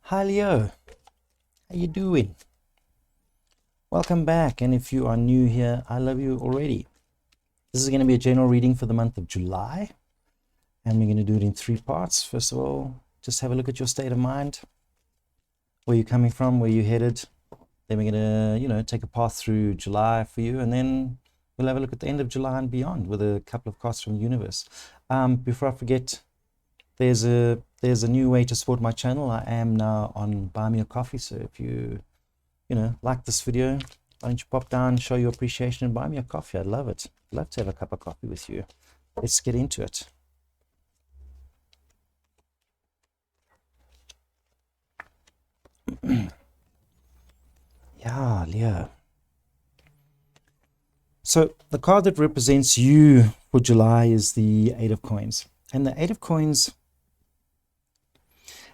Hi Leo, how you doing? Welcome back, and if you are new here, I love you already. This is going to be a general reading for the month of July, and we're going to do it in three parts. First of all, just have a look at your state of mind, where you're coming from, where you're headed. Then we're going to, take a path through July for you, and then we'll have a look at the end of July and beyond with a couple of cards from the universe. Before I forget, there's a new way to support my channel. I am now on Buy Me a Coffee, so if you like this video, why don't you pop down, show your appreciation, and buy me a coffee? I'd love it. I'd love to have a cup of coffee with you. Let's get into it. Yeah, Leo. So the card that represents you for July is the Eight of Coins. And the Eight of Coins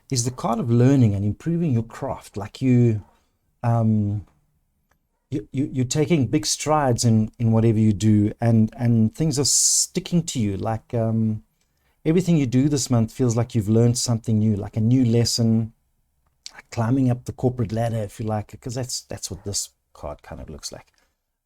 is the card of learning and improving your craft. Like you're taking big strides in whatever you do, and things are sticking to you. Like everything you do this month feels like you've learned something new, like a new lesson, like climbing up the corporate ladder, if you like, because that's what this card kind of looks like.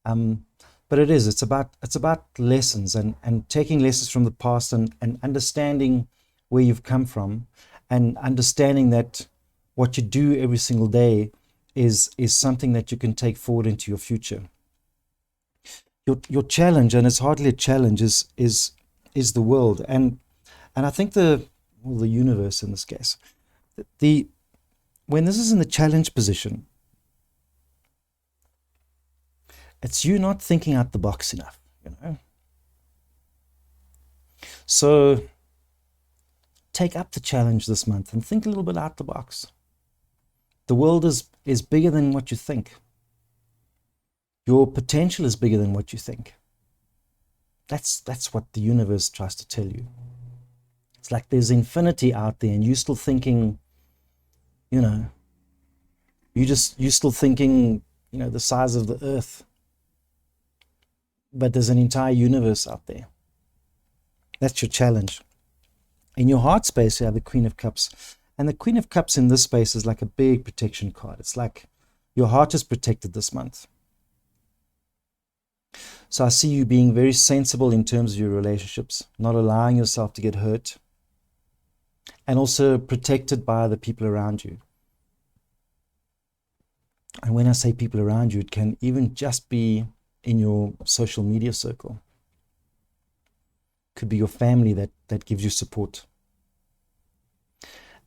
But it's about lessons and taking lessons from the past and understanding where you've come from, and understanding that what you do every single day is something that you can take forward into your future. Your challenge, and it's hardly a challenge, is the world, and I think the universe in this case. When this is in the challenge position, it's you not thinking out the box enough, So take up the challenge this month and think a little bit out the box. The world is bigger than what you think. Your potential is bigger than what you think. That's what the universe tries to tell you. It's like there's infinity out there, and you're still thinking, you're still thinking, the size of the earth. But there's an entire universe out there. That's your challenge. In your heart space, you have the Queen of Cups. And the Queen of Cups in this space is like a big protection card. It's like your heart is protected this month. So I see you being very sensible in terms of your relationships, not allowing yourself to get hurt, and also protected by the people around you. And when I say people around you, it can even just be in your social media circle. Could be your family that gives you support.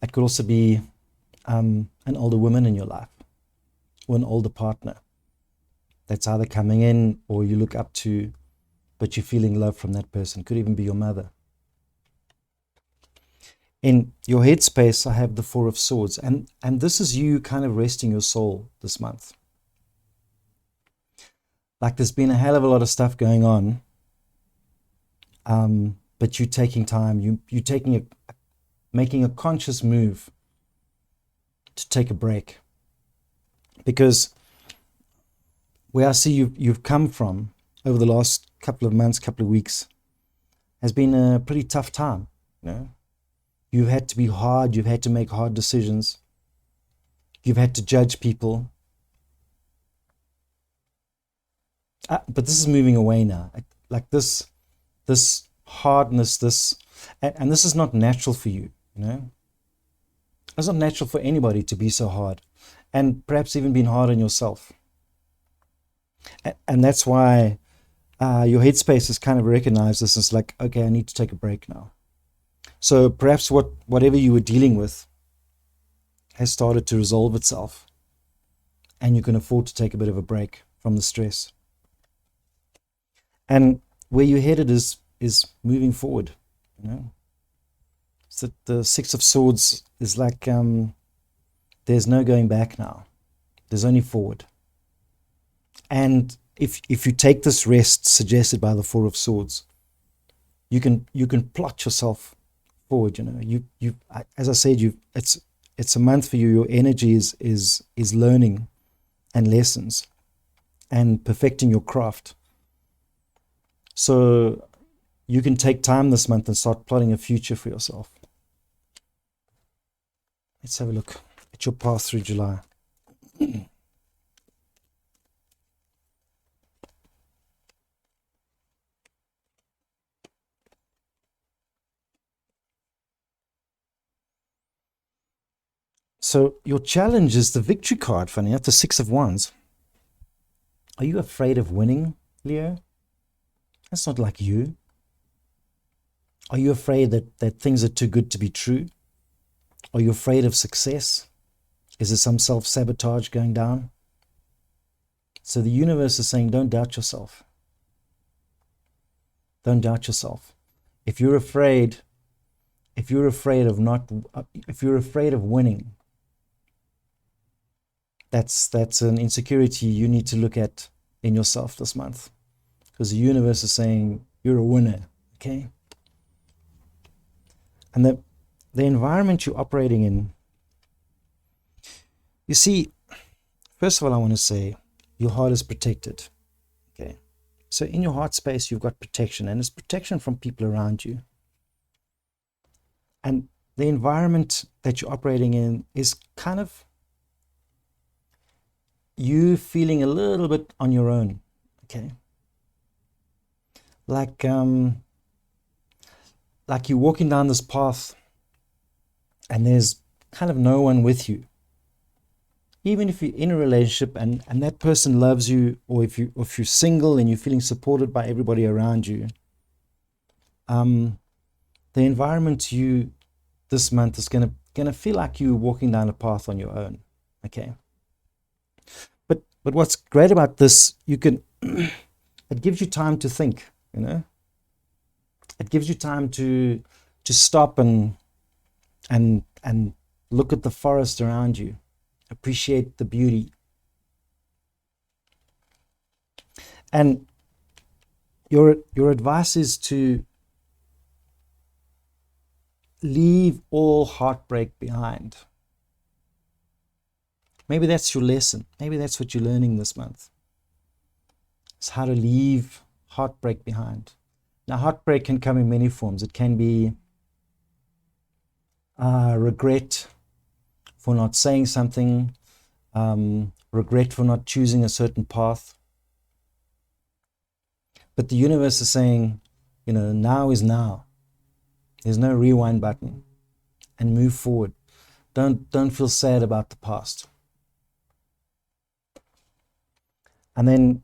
It could also be an older woman in your life, or an older partner that's either coming in or you look up to, but you're feeling love from that person. Could even be your mother. In your headspace, I have the Four of Swords, and this is you kind of resting your soul this month. Like there's been a hell of a lot of stuff going on, but you're taking time, you're making a conscious move to take a break. Because where I see you've come from over the last couple of months, couple of weeks, has been a pretty tough time. You've had to be hard, you've had to make hard decisions, you've had to judge people. But this is moving away now. Like this hardness, and this is not natural for you, It's not natural for anybody to be so hard, and perhaps even being hard on yourself. And that's why your headspace has kind of recognized this as like, okay, I need to take a break now. So perhaps whatever you were dealing with has started to resolve itself, and you can afford to take a bit of a break from the stress. And where you're headed is moving forward. So the Six of Swords is like there's no going back now. There's only forward. And if you take this rest suggested by the Four of Swords, you can plot yourself forward. You as I said, it's a month for you. Your energy is learning and lessons and perfecting your craft. So you can take time this month and start plotting a future for yourself. Let's have a look at your path through July. So your challenge is the victory card, funny enough, the Six of Wands. Are you afraid of winning, Leo? That's not like you. Are you afraid that things are too good to be true? Are you afraid of success? Is there some self-sabotage going down? So the universe is saying, don't doubt yourself. Don't doubt yourself. If you're afraid of winning, that's an insecurity you need to look at in yourself this month, because the universe is saying you're a winner, okay? And the environment you're operating in, you see, first of all, I want to say your heart is protected, okay? So in your heart space, you've got protection, and it's protection from people around you. And the environment that you're operating in is kind of you feeling a little bit on your own, okay? Like you're walking down this path and there's kind of no one with you. Even if you're in a relationship and that person loves you, or if you're single and you're feeling supported by everybody around you, the environment you this month is gonna feel like you're walking down a path on your own, okay? But what's great about this, you can it gives you time to think, you know. It gives you time to stop and look at the forest around you, appreciate the beauty. And your advice is to leave all heartbreak behind. Maybe that's your lesson. Maybe that's what you're learning this month. It's how to leave heartbreak behind. Now, heartbreak can come in many forms. It can be regret for not saying something, regret for not choosing a certain path. But the universe is saying, you know, now is now. There's no rewind button, and move forward. Don't feel sad about the past. And then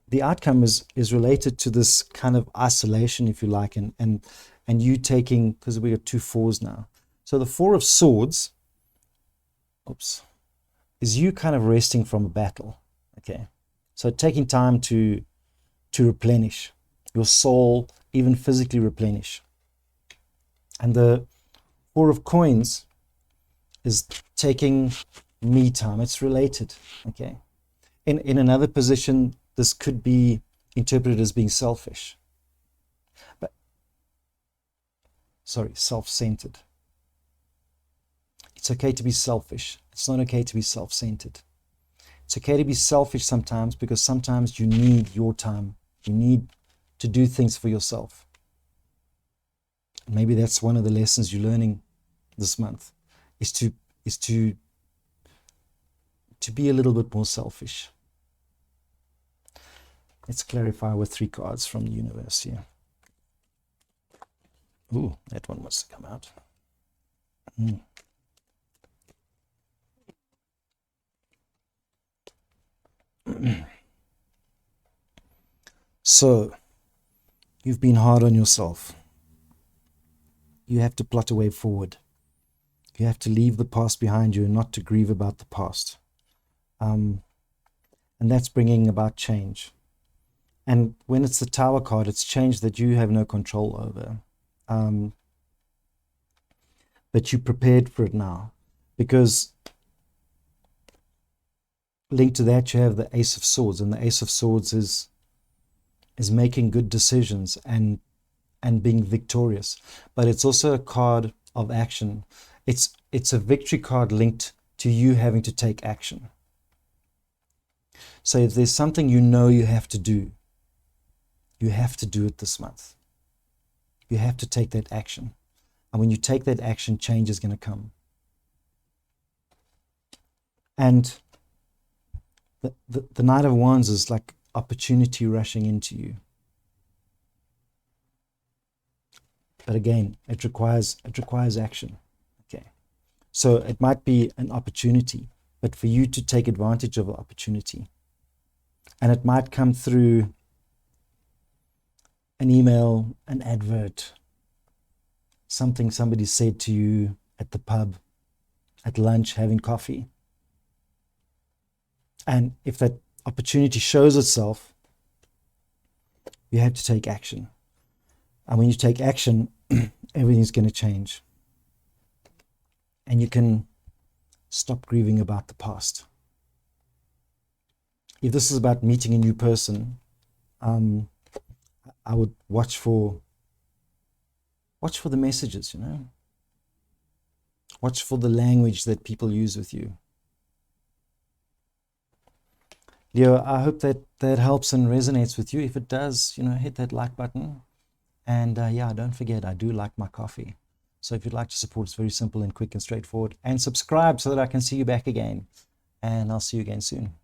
the outcome is related to this kind of isolation, if you like, and you taking, because we got 2 4s now. So the 4 of Swords, is you kind of resting from a battle, okay? So taking time to replenish your soul, even physically replenish. And the 4 of Coins is taking me time. It's related, okay? In another position, this could be interpreted as being selfish. But, sorry, self-centered. It's okay to be selfish. It's not okay to be self-centered. It's okay to be selfish sometimes, because sometimes you need your time. You need to do things for yourself. Maybe that's one of the lessons you're learning this month, is to be a little bit more selfish. Let's clarify with 3 cards from the universe here. Ooh, that one must have come out. So, you've been hard on yourself. You have to plot a way forward. You have to leave the past behind you and not to grieve about the past. And that's bringing about change. And when it's the Tower card, it's change that you have no control over. But you're prepared for it now. Because linked to that, you have the Ace of Swords. And the Ace of Swords is making good decisions and being victorious. But it's also a card of action. It's a victory card linked to you having to take action. So if there's something you know you have to do, you have to do it this month. You have to take that action. And when you take that action, change is going to come. And the Knight of Wands is like opportunity rushing into you. But again, it requires action. Okay. So it might be an opportunity, but for you to take advantage of an opportunity. And it might come through an email, an advert, something somebody said to you at the pub, at lunch, having coffee. And if that opportunity shows itself, you have to take action. And when you take action, everything's going to change. And you can stop grieving about the past. If this is about meeting a new person, I would watch for the messages, you know. Watch for the language that people use with you. Leo, I hope that helps and resonates with you. If it does, you know, hit that like button. And yeah, don't forget, I do like my coffee. So if you'd like to support, it's very simple and quick and straightforward. And subscribe so that I can see you back again. And I'll see you again soon.